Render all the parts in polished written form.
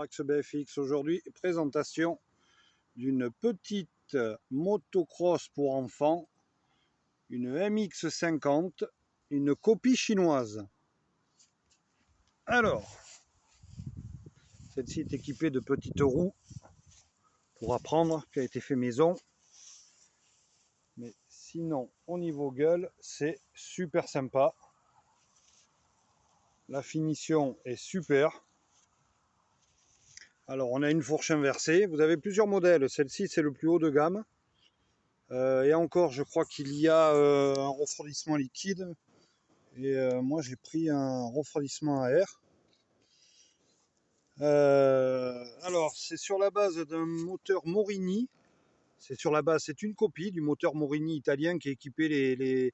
Forex BFX. Aujourd'hui, présentation d'une petite motocross pour enfants, une MX50, une copie chinoise. Alors, celle-ci est équipée de petites roues pour apprendre, qui a été fait maison. Mais sinon, au niveau gueule, c'est super sympa. La finition est super. Alors, on a une fourche inversée. Vous avez plusieurs modèles. Celle-ci, c'est le plus haut de gamme. Et encore, je crois qu'il y a un refroidissement liquide. Et moi, j'ai pris un refroidissement à air. Alors, c'est sur la base d'un moteur Morini. C'est une copie du moteur Morini italien qui est équipé les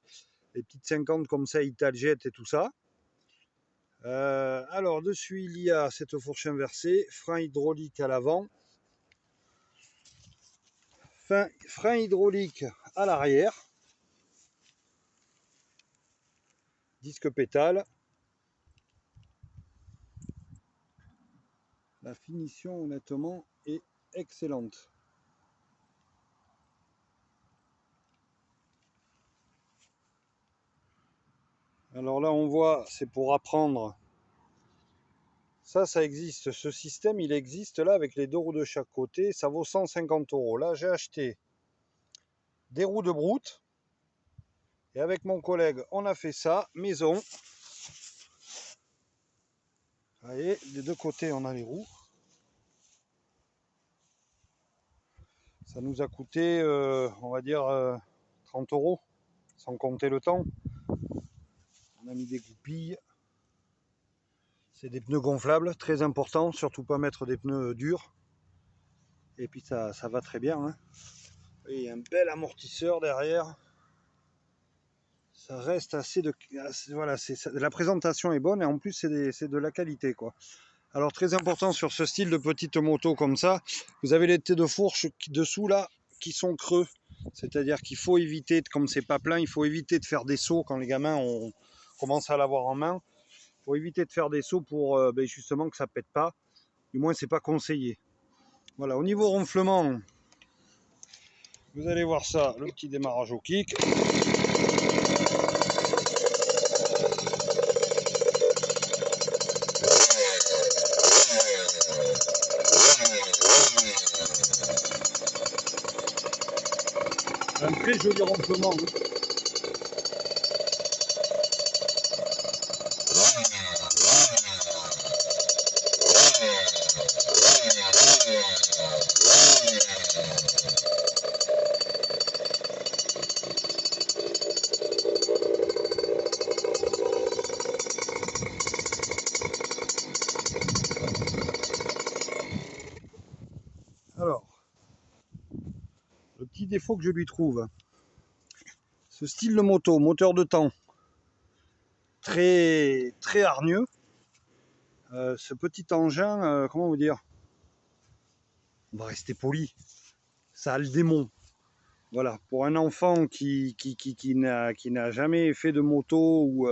petites 50 comme ça, Italjet et tout ça. Alors, dessus, il y a cette fourche inversée, frein hydraulique à l'avant, frein hydraulique à l'arrière, disque pétale. La finition, honnêtement, est excellente. Alors là, on voit, c'est pour apprendre. Ça existe. Ce système, il existe là avec les deux roues de chaque côté. Ça vaut 150 €. Là, j'ai acheté des roues de broute. Et avec mon collègue, on a fait ça, maison. Vous voyez, des deux côtés, on a les roues. Ça nous a coûté, on va dire, 30 €, sans compter le temps. On a mis des goupilles. C'est des pneus gonflables, très important, surtout pas mettre des pneus durs. Et puis ça va très bien. Hein. Et il y a un bel amortisseur derrière. Ça reste assez de... Voilà, la présentation est bonne et en plus c'est de la qualité, quoi. Alors très important sur ce style de petite moto comme ça, vous avez les têtes de fourche dessous là qui sont creux. C'est-à-dire qu'il faut éviter, comme c'est pas plein, il faut éviter de faire des sauts quand les gamins commencent à l'avoir en main. Il faut éviter de faire des sauts pour justement que ça pète pas. Du moins c'est pas conseillé. Voilà, au niveau ronflement, vous allez voir ça, le petit démarrage au kick. Un très joli ronflement. Alors, le petit défaut que je lui trouve, ce style de moto, moteur de temps, très hargneux. Ce petit engin, comment vous dire, on va rester poli, ça a le démon. Voilà, pour un enfant qui n'a jamais fait de moto, ou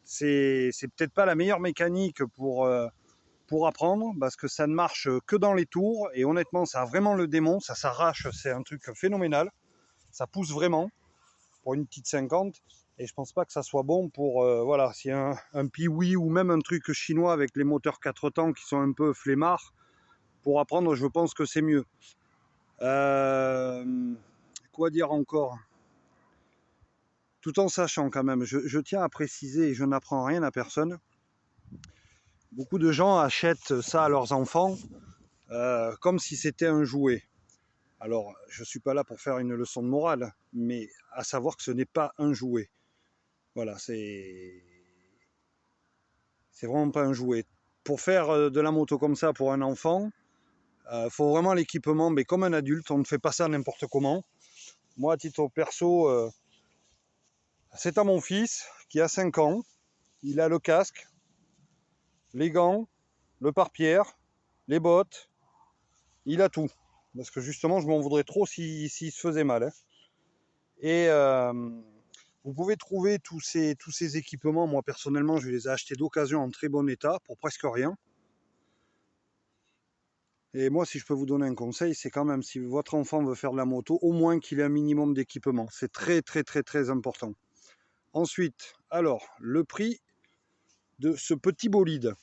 c'est peut-être pas la meilleure mécanique pour apprendre, parce que ça ne marche que dans les tours, et honnêtement ça a vraiment le démon, ça s'arrache, c'est un truc phénoménal, ça pousse vraiment pour une petite 50, et je pense pas que ça soit bon pour, voilà, si un Piwi ou même un truc chinois avec les moteurs 4 temps qui sont un peu flemmards, pour apprendre je pense que c'est mieux. Quoi dire encore? Tout en sachant quand même, je tiens à préciser, et je n'apprends rien à personne, beaucoup de gens achètent ça à leurs enfants comme si c'était un jouet. Alors, je ne suis pas là pour faire une leçon de morale, mais à savoir que ce n'est pas un jouet. Voilà, c'est vraiment pas un jouet. Pour faire de la moto comme ça pour un enfant, faut vraiment l'équipement, mais comme un adulte, on ne fait pas ça n'importe comment. Moi, à titre perso, c'est à mon fils qui a 5 ans. Il a le casque, les gants, le pare-pierre, les bottes, il a tout. Parce que justement, je m'en voudrais trop s'il se faisait mal. Hein. Et vous pouvez trouver tous ces équipements. Moi, personnellement, je les ai achetés d'occasion en très bon état, pour presque rien. Et moi, si je peux vous donner un conseil, c'est quand même si votre enfant veut faire de la moto, au moins qu'il ait un minimum d'équipement. C'est très très très très important. Ensuite, alors, le prix de ce petit bolide.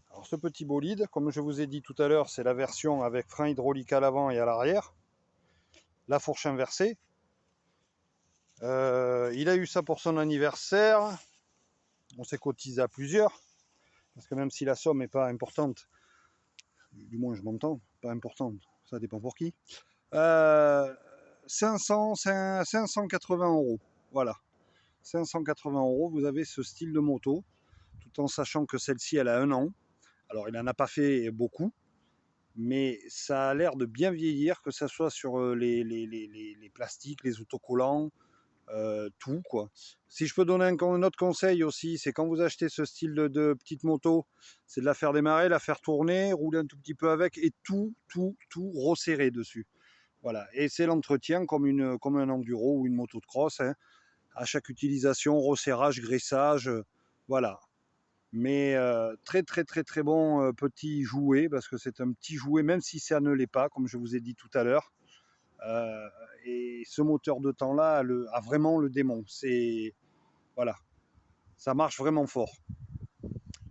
Alors ce petit bolide, comme je vous ai dit tout à l'heure, c'est la version avec frein hydraulique à l'avant et à l'arrière, la fourche inversée. Il a eu ça pour son anniversaire. On s'est cotisé à plusieurs, parce que même si la somme n'est pas importante, du moins je m'entends, pas importante, ça dépend pour qui, 580 euros. Voilà, 580 euros, vous avez ce style de moto, tout en sachant que celle-ci, elle a 1 an. Alors, il n'en a pas fait beaucoup, mais ça a l'air de bien vieillir, que ce soit sur les plastiques, les autocollants, tout quoi. Si je peux donner un autre conseil aussi, c'est quand vous achetez ce style de petite moto, c'est de la faire démarrer, la faire tourner, rouler un tout petit peu avec et tout resserrer dessus. Voilà, et c'est l'entretien comme un enduro ou une moto de cross, hein. À chaque utilisation, resserrage, graissage, voilà. Mais très très très très bon petit jouet, parce que c'est un petit jouet, même si ça ne l'est pas, comme je vous ai dit tout à l'heure. Euh, et ce moteur de temps là a vraiment le démon. C'est voilà, ça marche vraiment fort.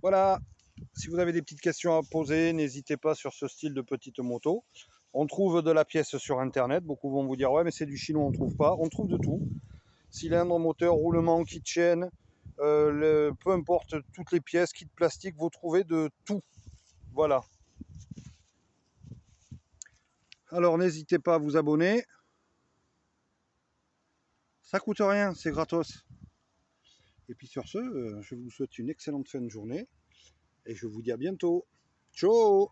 Voilà, si vous avez des petites questions à poser, n'hésitez pas sur ce style de petite moto. On trouve de la pièce sur internet. Beaucoup vont vous dire ouais mais c'est du chinois, on trouve pas. On trouve de tout. Cylindre, moteur, roulement, kit chaîne, peu importe toutes les pièces, kit plastique, vous trouvez de tout. Voilà. Alors n'hésitez pas à vous abonner. Ça coûte rien, c'est gratos. Et puis sur ce, je vous souhaite une excellente fin de journée et je vous dis à bientôt. Ciao!